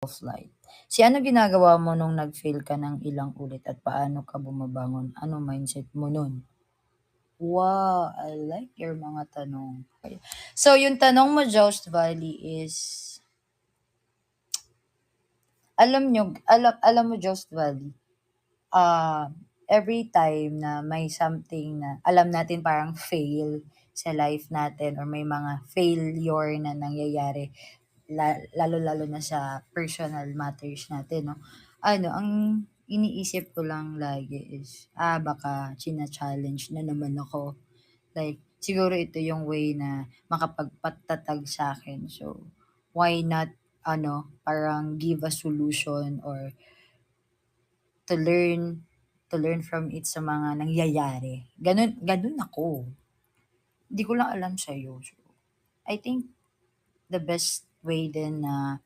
Flight. Ano ginagawa mo nung nag-fail ka ng ilang ulit at paano ka bumabangon? Ano mindset mo nun? Wow, I like your mga tanong. So yung tanong mo, Joust Valley, is alam mo, Joust Valley, every time na may something na alam natin parang fail sa life natin or may mga failure na nangyayari, lalo-lalo na sa personal matters natin 'no. Ang iniisip ko lang lagi is, baka china-challenge na naman ako. Like, siguro ito yung way na makapagpatatag sa'kin. So, why not parang give a solution or to learn to learn from it sa mga nangyayari. Gano'n ako. Hindi ko lang alam sa'yo. So, I think the best way din na